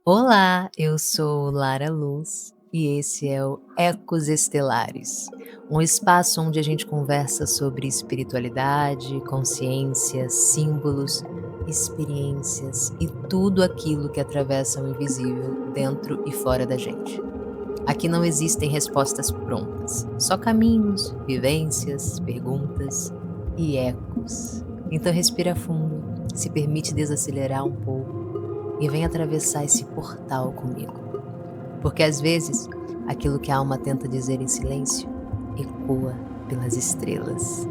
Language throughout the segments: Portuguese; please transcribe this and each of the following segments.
Olá, eu sou Lara Luz e esse é o Ecos Estelares, um espaço onde a gente conversa sobre espiritualidade, consciência, símbolos, experiências e tudo aquilo que atravessa o invisível dentro e fora da gente. Aqui não existem respostas prontas, só caminhos, vivências, perguntas e ecos. Então respira fundo, se permite desacelerar um pouco e vem atravessar esse portal comigo. Porque às vezes, aquilo que a alma tenta dizer em silêncio ecoa pelas estrelas.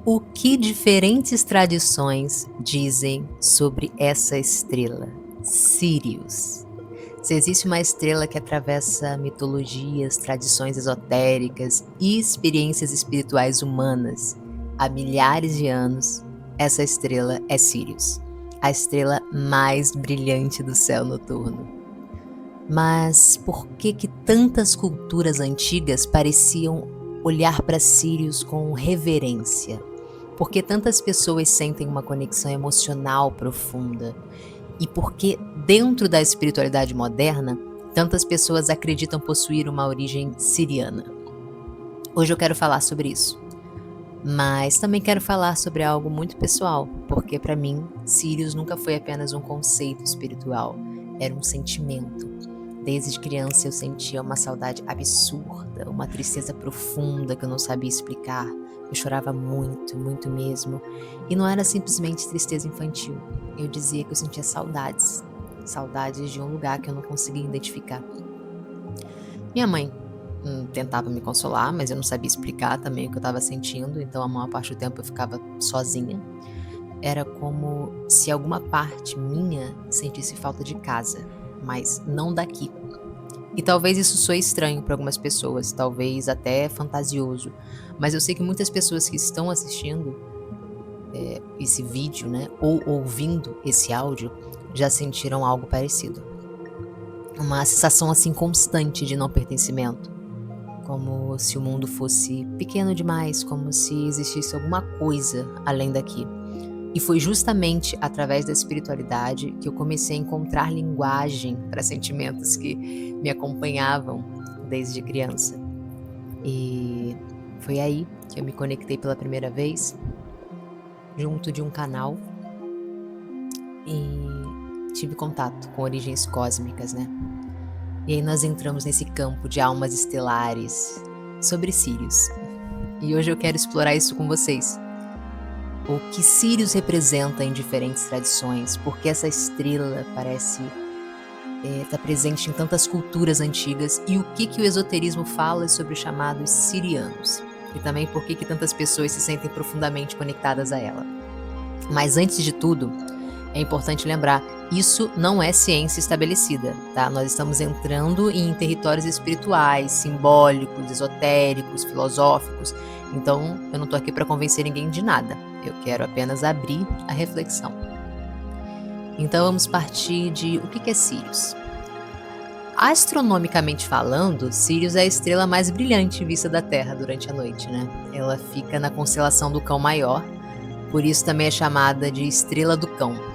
O que diferentes tradições dizem sobre essa estrela, Sirius? Se existe uma estrela que atravessa mitologias, tradições esotéricas e experiências espirituais humanas há milhares de anos, essa estrela é Sirius, a estrela mais brilhante do céu noturno. Mas por que tantas culturas antigas pareciam olhar para Sirius com reverência? Por que tantas pessoas sentem uma conexão emocional profunda? E por que, dentro da espiritualidade moderna, tantas pessoas acreditam possuir uma origem siriana? Hoje eu quero falar sobre isso. Mas também quero falar sobre algo muito pessoal, porque para mim, Sirius nunca foi apenas um conceito espiritual, era um sentimento. Desde criança eu sentia uma saudade absurda, uma tristeza profunda que eu não sabia explicar. Eu chorava muito, muito mesmo. E não era simplesmente tristeza infantil. Eu dizia que eu sentia saudades. Saudades de um lugar que eu não conseguia identificar. Minha mãe tentava me consolar, mas eu não sabia explicar também o que eu estava sentindo, então a maior parte do tempo eu ficava sozinha. Era como se alguma parte minha sentisse falta de casa, mas não daqui. E talvez isso soe estranho para algumas pessoas, talvez até fantasioso, mas eu sei que muitas pessoas que estão assistindo esse vídeo, né, ou ouvindo esse áudio, já sentiram algo parecido. Uma sensação assim constante de não pertencimento, como se o mundo fosse pequeno demais, como se existisse alguma coisa além daqui. E foi justamente através da espiritualidade que eu comecei a encontrar linguagem para sentimentos que me acompanhavam desde criança. E foi aí que eu me conectei pela primeira vez, junto de um canal, e tive contato com origens cósmicas, né? E aí nós entramos nesse campo de almas estelares sobre Sirius. E hoje eu quero explorar isso com vocês. O que Sirius representa em diferentes tradições, porque essa estrela parece estar presente em tantas culturas antigas e o que o esoterismo fala sobre os chamados sirianos. E também por que tantas pessoas se sentem profundamente conectadas a ela. Mas antes de tudo, é importante lembrar, isso não é ciência estabelecida, tá? Nós estamos entrando em territórios espirituais, simbólicos, esotéricos, filosóficos. Então, eu não tô aqui para convencer ninguém de nada. Eu quero apenas abrir a reflexão. Então, vamos partir de o que é Sirius. Astronomicamente falando, Sirius é a estrela mais brilhante vista da Terra durante a noite, né? Ela fica na constelação do Cão Maior, por isso também é chamada de Estrela do Cão.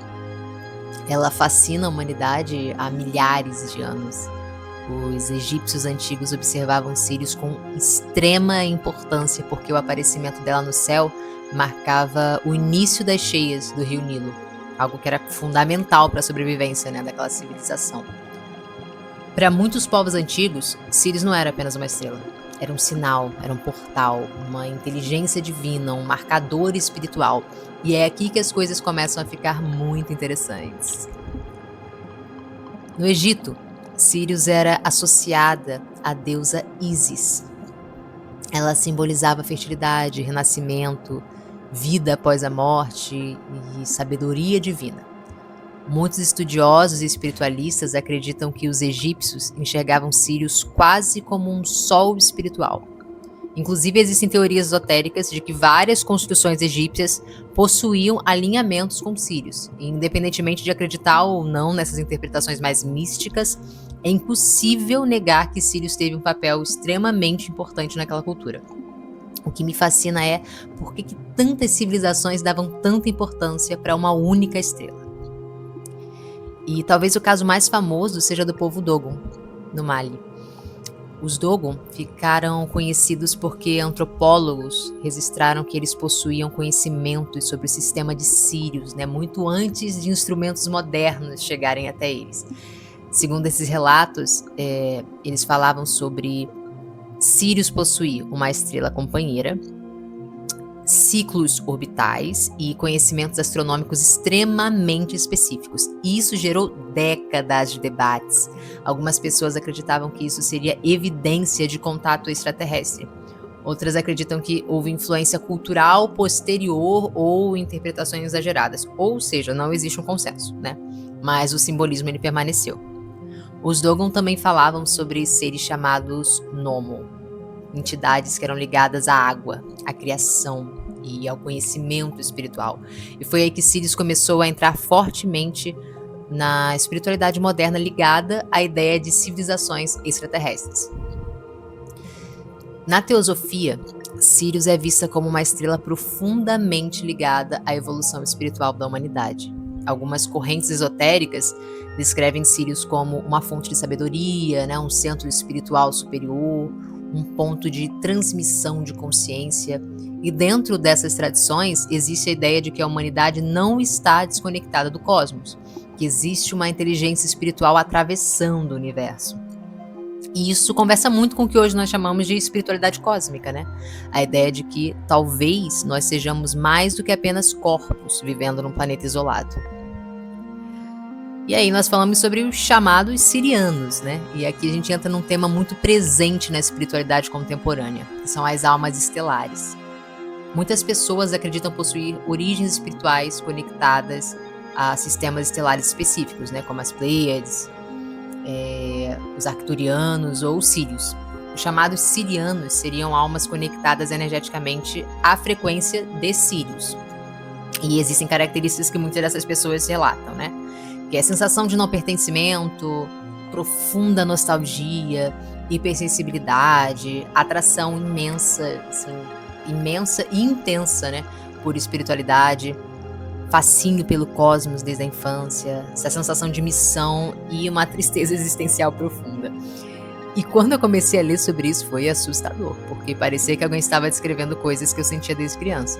Ela fascina a humanidade há milhares de anos. Os egípcios antigos observavam Sirius com extrema importância porque o aparecimento dela no céu marcava o início das cheias do rio Nilo, algo que era fundamental para a sobrevivência, né, daquela civilização. Para muitos povos antigos, Sirius não era apenas uma estrela, era um sinal, era um portal, uma inteligência divina, um marcador espiritual. E é aqui que as coisas começam a ficar muito interessantes. No Egito, Sirius era associada à deusa Ísis. Ela simbolizava fertilidade, renascimento, vida após a morte e sabedoria divina. Muitos estudiosos e espiritualistas acreditam que os egípcios enxergavam Sirius quase como um sol espiritual. Inclusive, existem teorias esotéricas de que várias construções egípcias possuíam alinhamentos com Sirius. E, independentemente de acreditar ou não nessas interpretações mais místicas, é impossível negar que Sirius teve um papel extremamente importante naquela cultura. O que me fascina é por que tantas civilizações davam tanta importância para uma única estrela. E talvez o caso mais famoso seja do povo Dogon, no Mali. Os Dogon ficaram conhecidos porque antropólogos registraram que eles possuíam conhecimentos sobre o sistema de Sírios, né, muito antes de instrumentos modernos chegarem até eles. Segundo esses relatos, eles falavam sobre Sírios possuir uma estrela companheira, ciclos orbitais e conhecimentos astronômicos extremamente específicos. Isso gerou décadas de debates. Algumas pessoas acreditavam que isso seria evidência de contato extraterrestre. Outras acreditam que houve influência cultural posterior ou interpretações exageradas. Ou seja, não existe um consenso, né? Mas o simbolismo ele permaneceu. Os Dogon também falavam sobre seres chamados Nomo, entidades que eram ligadas à água, à criação e ao conhecimento espiritual. E foi aí que Sírios começou a entrar fortemente na espiritualidade moderna ligada à ideia de civilizações extraterrestres. Na teosofia, Sírios é vista como uma estrela profundamente ligada à evolução espiritual da humanidade. Algumas correntes esotéricas descrevem Sírios como uma fonte de sabedoria, né, um centro espiritual superior, um ponto de transmissão de consciência. E dentro dessas tradições existe a ideia de que a humanidade não está desconectada do cosmos, que existe uma inteligência espiritual atravessando o universo. E isso conversa muito com o que hoje nós chamamos de espiritualidade cósmica, né? A ideia de que talvez nós sejamos mais do que apenas corpos vivendo num planeta isolado. E aí nós falamos sobre os chamados sirianos, né? E aqui a gente entra num tema muito presente na espiritualidade contemporânea, que são as almas estelares. Muitas pessoas acreditam possuir origens espirituais conectadas a sistemas estelares específicos, né? Como as Pleiades, os Arcturianos ou os Sírios. Os chamados sirianos seriam almas conectadas energeticamente à frequência de Sírios. E existem características que muitas dessas pessoas relatam, né? Que é a sensação de não pertencimento, profunda nostalgia, hipersensibilidade, atração imensa, assim, imensa e intensa, né? Por espiritualidade, fascínio pelo cosmos desde a infância, essa sensação de missão e uma tristeza existencial profunda. E quando eu comecei a ler sobre isso foi assustador, porque parecia que alguém estava descrevendo coisas que eu sentia desde criança.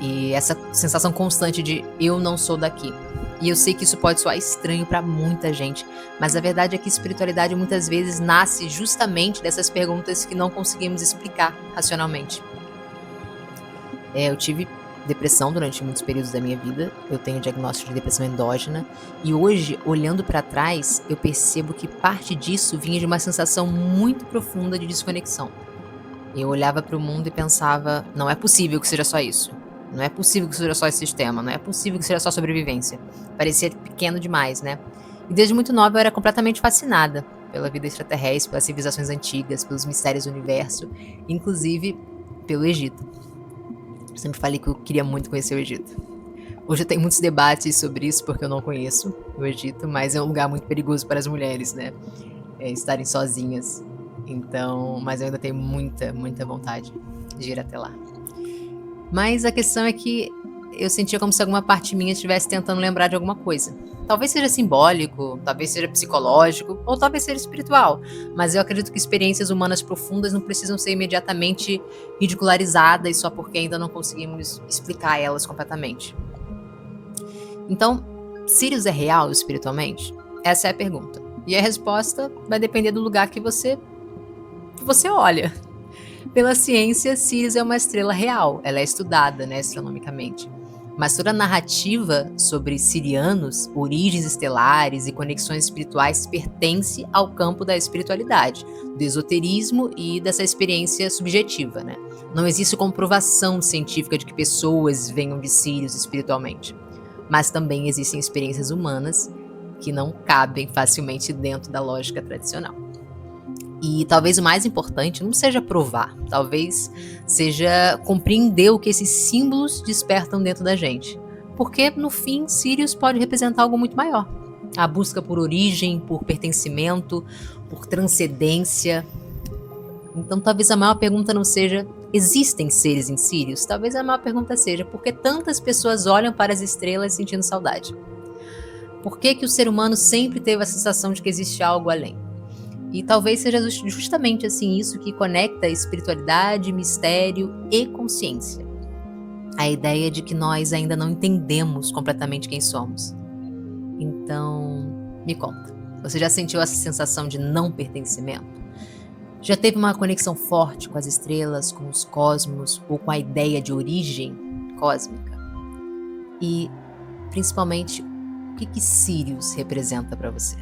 E essa sensação constante de eu não sou daqui. E eu sei que isso pode soar estranho para muita gente, mas a verdade é que espiritualidade muitas vezes nasce justamente dessas perguntas que não conseguimos explicar racionalmente. Eu tive depressão durante muitos períodos da minha vida, eu tenho diagnóstico de depressão endógena, e hoje, olhando para trás, eu percebo que parte disso vinha de uma sensação muito profunda de desconexão. Eu olhava para o mundo e pensava, não é possível que seja só isso. Não é possível que seja só esse sistema, não é possível que seja só sobrevivência. Parecia pequeno demais, né? E desde muito nova eu era completamente fascinada pela vida extraterrestre, pelas civilizações antigas, pelos mistérios do universo, inclusive pelo Egito. Eu sempre falei que eu queria muito conhecer o Egito. Hoje eu tenho muitos debates sobre isso, porque eu não conheço o Egito, mas é um lugar muito perigoso para as mulheres, né? Estarem sozinhas. Então, mas eu ainda tenho muita, muita vontade de ir até lá. Mas a questão é que eu sentia como se alguma parte minha estivesse tentando lembrar de alguma coisa. Talvez seja simbólico, talvez seja psicológico, ou talvez seja espiritual. Mas eu acredito que experiências humanas profundas não precisam ser imediatamente ridicularizadas só porque ainda não conseguimos explicar elas completamente. Então, Sírios é real espiritualmente? Essa é a pergunta. E a resposta vai depender do lugar que você olha. Pela ciência, Sírios é uma estrela real, ela é estudada, né, astronomicamente. Mas toda a narrativa sobre sirianos, origens estelares e conexões espirituais pertence ao campo da espiritualidade, do esoterismo e dessa experiência subjetiva, né? Não existe comprovação científica de que pessoas venham de Sírios espiritualmente. Mas também existem experiências humanas que não cabem facilmente dentro da lógica tradicional. E talvez o mais importante não seja provar, talvez seja compreender o que esses símbolos despertam dentro da gente. Porque, no fim, Sírios pode representar algo muito maior. A busca por origem, por pertencimento, por transcendência. Então, talvez a maior pergunta não seja, existem seres em Sírios? Talvez a maior pergunta seja, por que tantas pessoas olham para as estrelas sentindo saudade? Por que que o ser humano sempre teve a sensação de que existe algo além? E talvez seja justamente assim isso que conecta espiritualidade, mistério e consciência. A ideia de que nós ainda não entendemos completamente quem somos. Então, me conta, você já sentiu essa sensação de não pertencimento? Já teve uma conexão forte com as estrelas, com os cosmos ou com a ideia de origem cósmica? E, principalmente, o que Sirius representa para você?